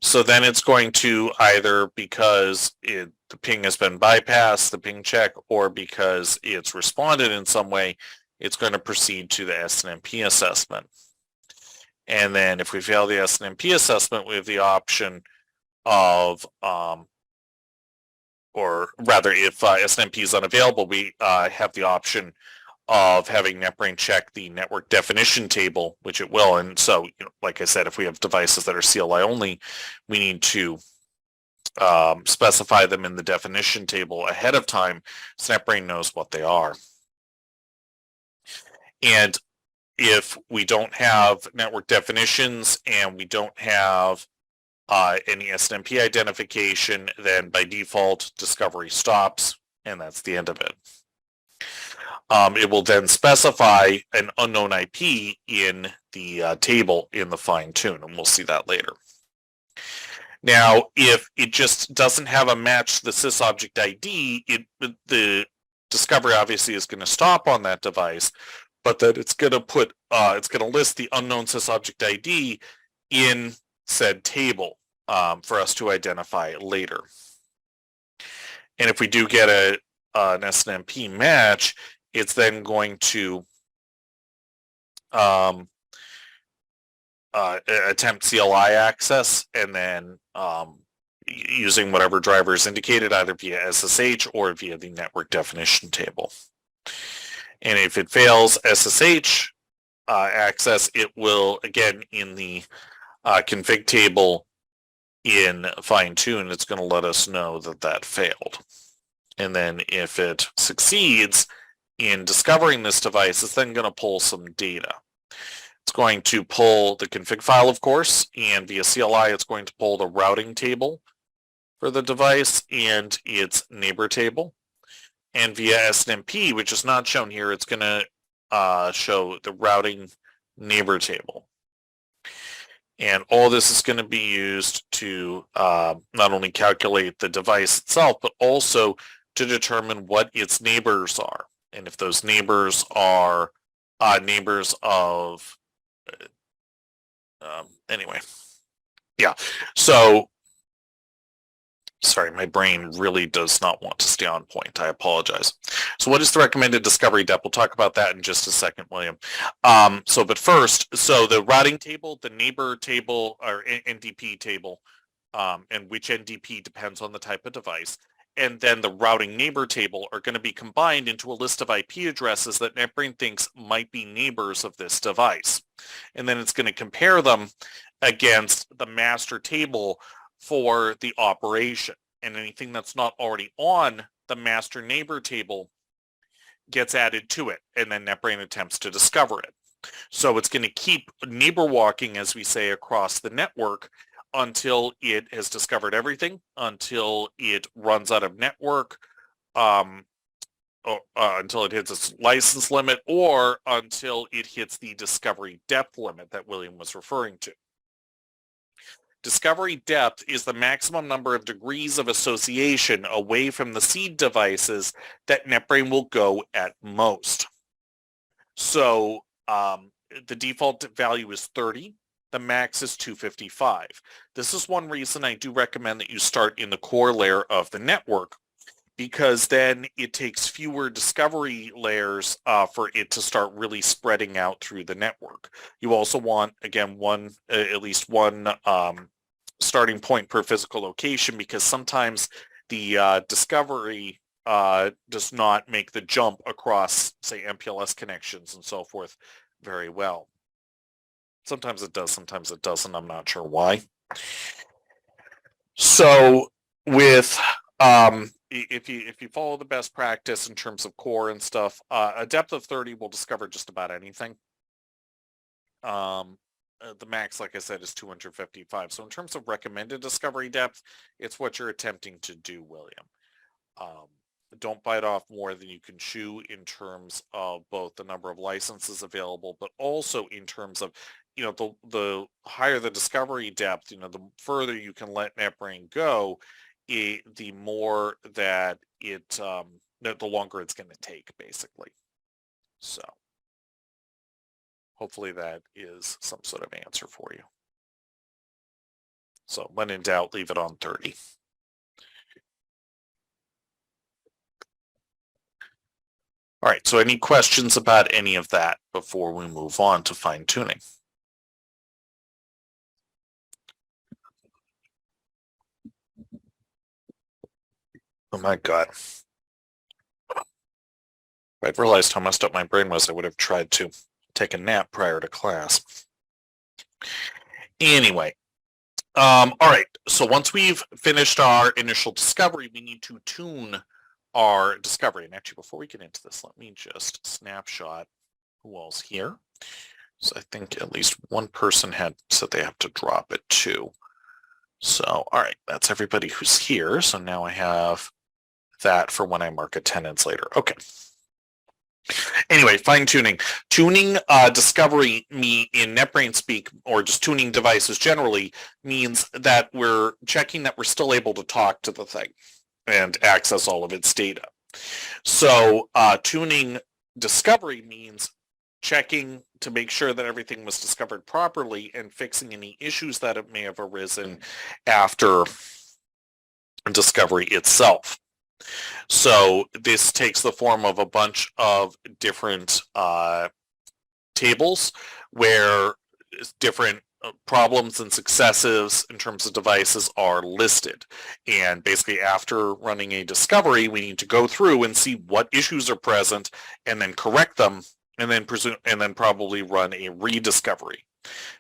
So then it's going to either because the ping has been bypassed, the ping check, or because it's responded in some way, it's going to proceed to the SNMP assessment. And then if we fail the SNMP assessment, we have the option of, or rather, if SNMP is unavailable, we have the option of having NetBrain check the network definition table, which it will. And so, like I said, if we have devices that are CLI only, we need to specify them in the definition table ahead of time so NetBrain knows what they are. And if we don't have network definitions and we don't have any SNMP identification, then by default, discovery stops, and that's the end of it. It will then specify an unknown IP in the table in the fine tune, and we'll see that later. Now, if it just doesn't have a match to the sysobject ID, the discovery obviously is going to stop on that device, but that it's going to put it's going to list the unknown sysobject ID in said table for us to identify it later. And if we do get an SNMP match, it's then going to attempt CLI access, and then using whatever driver is indicated, either via SSH or via the network definition table. And if it fails SSH access, it will, again, in the config table in fine-tune, it's going to let us know that that failed. And then if it succeeds in discovering this device, it's then going to pull some data. It's going to pull the config file, of course, and via CLI, it's going to pull the routing table for the device and its neighbor table. And via SNMP, which is not shown here, it's going to show the routing neighbor table. And all this is going to be used to not only calculate the device itself, but also to determine what its neighbors are. And if those neighbors are neighbors of, anyway, yeah. So, sorry, my brain really does not want to stay on point. I apologize. So what is the recommended discovery depth? We'll talk about that in just a second, William. But first, so the routing table, the neighbor table, or NDP table, and which NDP depends on the type of device, and then the routing neighbor table are going to be combined into a list of IP addresses that NetBrain thinks might be neighbors of this device. And then it's going to compare them against the master table for the operation. And anything that's not already on the master neighbor table gets added to it, and then NetBrain attempts to discover it. So it's going to keep neighbor walking, as we say, across the network until it has discovered everything, until it runs out of network, until it hits its license limit, or until it hits the discovery depth limit that William was referring to. Discovery depth is the maximum number of degrees of association away from the seed devices that NetBrain will go at most. So the default value is 30. The max is 255. This is one reason I do recommend that you start in the core layer of the network, because then it takes fewer discovery layers for it to start really spreading out through the network. You also want, again, at least one starting point per physical location, because sometimes the discovery does not make the jump across, say, MPLS connections and so forth very well. Sometimes it does, sometimes it doesn't. I'm not sure why. So with if you follow the best practice in terms of core and stuff, a depth of 30 will discover just about anything. The max, like I said, is 255. So in terms of recommended discovery depth, it's what you're attempting to do, William. Don't bite off more than you can chew in terms of both the number of licenses available, but also in terms of, the higher the discovery depth, the further you can let NetBrain go, the more that the longer it's going to take, basically. So hopefully that is some sort of answer for you. So when in doubt, leave it on 30. All right, so any questions about any of that before we move on to fine tuning? Oh my God. If I'd realized how messed up my brain was, I would have tried to take a nap prior to class. Anyway, all right, so once we've finished our initial discovery, we need to tune our discovery. And actually, before we get into this, let me just snapshot who all's here. So I think at least one person had said they have to drop it too. So, all right, that's everybody who's here. So now I have that for when I mark attendance later. Okay. Anyway, fine tuning. Tuning discovery in NetBrain speak, or just tuning devices generally, means that we're checking that we're still able to talk to the thing and access all of its data. So tuning discovery means checking to make sure that everything was discovered properly and fixing any issues that it may have arisen after discovery itself. So this takes the form of a bunch of different tables where different problems and successes in terms of devices are listed. And basically after running a discovery, we need to go through and see what issues are present and then correct them and then probably run a rediscovery.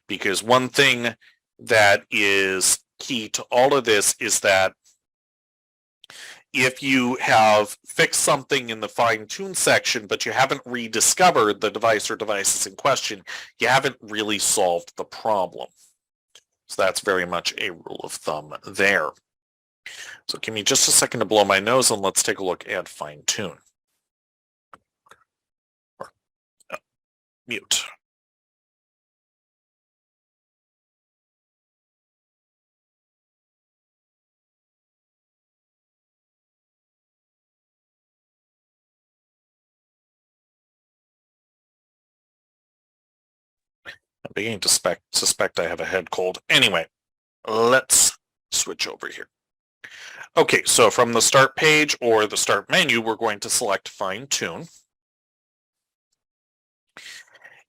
Because one thing that is key to all of this is that if you have fixed something in the fine-tune section, but you haven't rediscovered the device or devices in question, you haven't really solved the problem. So that's very much a rule of thumb there. So give me just a second to blow my nose and let's take a look at fine-tune. Mute. I'm beginning to suspect I have a head cold. Anyway, let's switch over here. Okay, so from the start page or the start menu, we're going to select fine tune.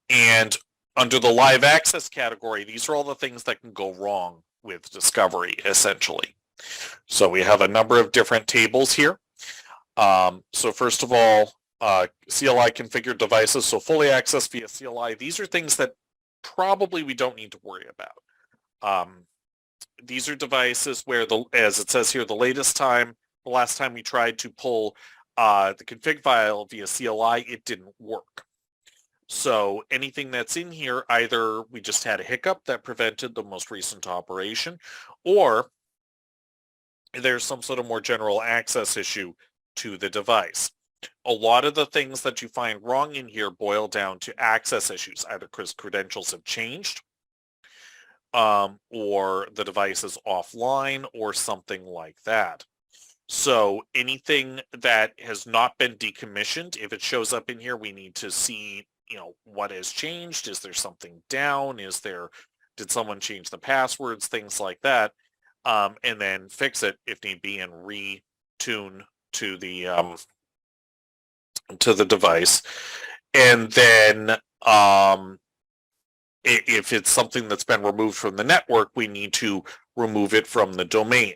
And under the live access category, these are all the things that can go wrong with discovery, essentially. So we have a number of different tables here. So first of all, CLI configured devices, so fully accessed via CLI. These are things that probably we don't need to worry about. These are devices where, as it says here, the last time we tried to pull the config file via CLI, it didn't work. So anything that's in here, either we just had a hiccup that prevented the most recent operation, or there's some sort of more general access issue to the device. A lot of the things that you find wrong in here boil down to access issues, either because credentials have changed, or the device is offline, or something like that. So anything that has not been decommissioned, if it shows up in here, we need to see, what has changed. Is there something down? Did someone change the passwords? Things like that. And then fix it if need be and retune to the device. And then if it's something that's been removed from the network, we need to remove it from the domain.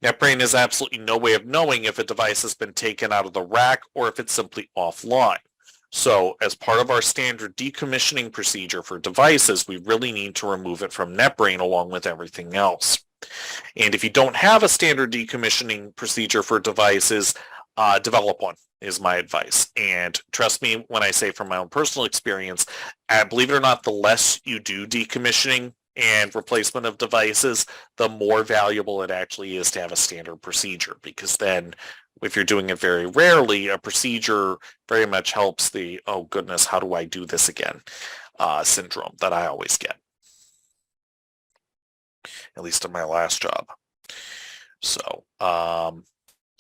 NetBrain has absolutely no way of knowing if a device has been taken out of the rack or if it's simply offline. So as part of our standard decommissioning procedure for devices, we really need to remove it from NetBrain along with everything else. And if you don't have a standard decommissioning procedure for devices, develop one is my advice. And trust me when I say from my own personal experience, believe it or not, the less you do decommissioning and replacement of devices, the more valuable it actually is to have a standard procedure, because then if you're doing it very rarely, a procedure very much helps the, oh goodness, how do I do this again, syndrome that I always get, at least in my last job. So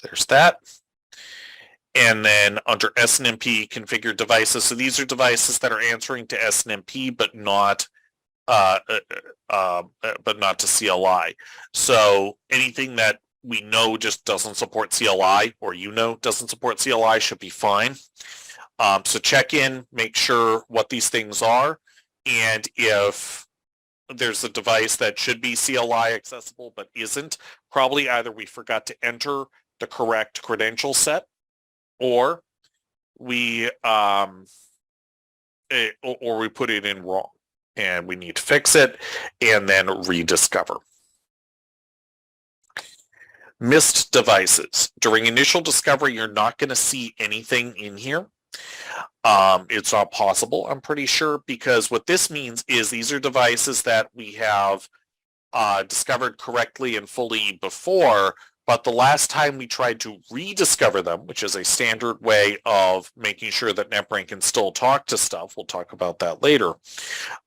there's that. And then under SNMP configured devices, so these are devices that are answering to SNMP but not but not to CLI. So anything that we know just doesn't support CLI, or doesn't support CLI, should be fine. So check in, make sure what these things are, and if there's a device that should be CLI accessible but isn't, probably either we forgot to enter the correct credential set, or we put it in wrong, and we need to fix it and then rediscover. Missed devices. During initial discovery, you're not going to see anything in here. It's not possible, I'm pretty sure, because what this means is these are devices that we have discovered correctly and fully before, but the last time we tried to rediscover them, which is a standard way of making sure that NetBrain can still talk to stuff, we'll talk about that later.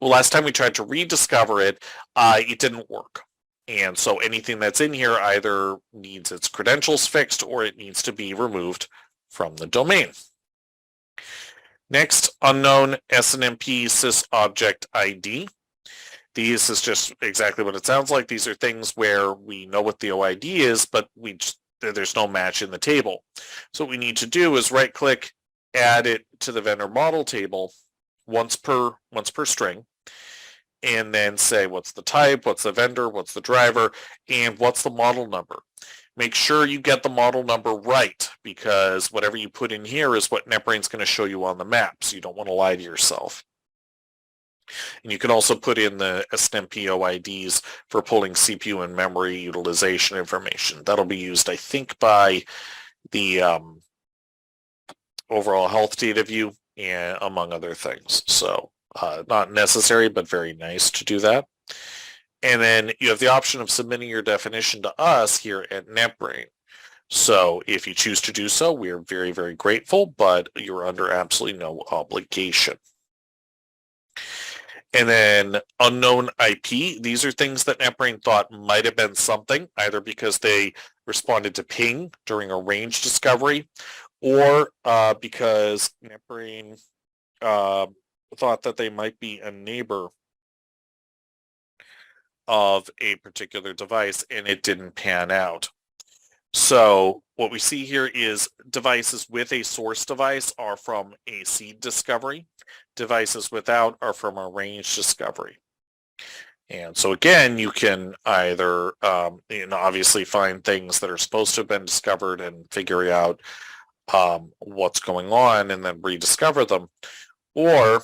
Well, last time we tried to rediscover it, it didn't work. And so anything that's in here either needs its credentials fixed or it needs to be removed from the domain. Next, unknown SNMP sysobject ID. These is just exactly what it sounds like. These are things where we know what the OID is, but there's no match in the table. So what we need to do is right-click, add it to the vendor model table once per string, and then say what's the type, what's the vendor, what's the driver, and what's the model number. Make sure you get the model number right, because whatever you put in here is what NetBrain's going to show you on the map, so you don't want to lie to yourself. And you can also put in the SNMP OIDs for pulling CPU and memory utilization information. That'll be used, I think, by the overall health data view, and among other things. So not necessary, but very nice to do that. And then you have the option of submitting your definition to us here at NetBrain. So if you choose to do so, we are very, very grateful, but you're under absolutely no obligation. And then unknown IP. These are things that NetBrain thought might have been something, either because they responded to ping during a range discovery, or because NetBrain thought that they might be a neighbor of a particular device, and it didn't pan out. So what we see here is devices with a source device are from a seed discovery. Devices without are from a range discovery. And so again, you can either obviously find things that are supposed to have been discovered and figure out what's going on and then rediscover them, or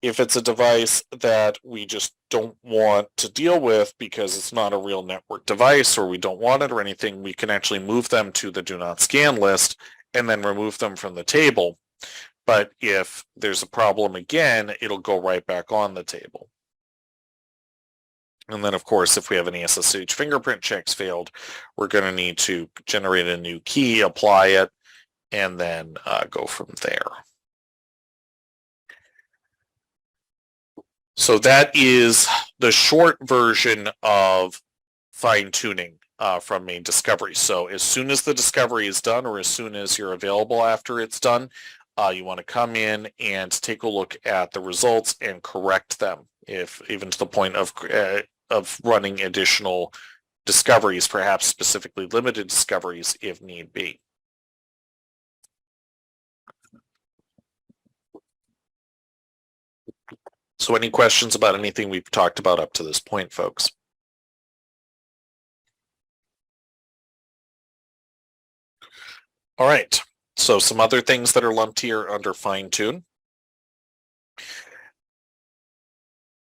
if it's a device that we just don't want to deal with because it's not a real network device, or we don't want it or anything, we can actually move them to the do not scan list and then remove them from the table. But if there's a problem again, it'll go right back on the table. And then, of course, if we have any SSH fingerprint checks failed, we're going to need to generate a new key, apply it, and then go from there. So that is the short version of fine-tuning from a discovery. So as soon as the discovery is done, or as soon as you're available after it's done, you want to come in and take a look at the results and correct them, if even to the point of running additional discoveries, perhaps specifically limited discoveries if need be. So any questions about anything we've talked about up to this point, folks? All right, so some other things that are lumped here under fine-tune.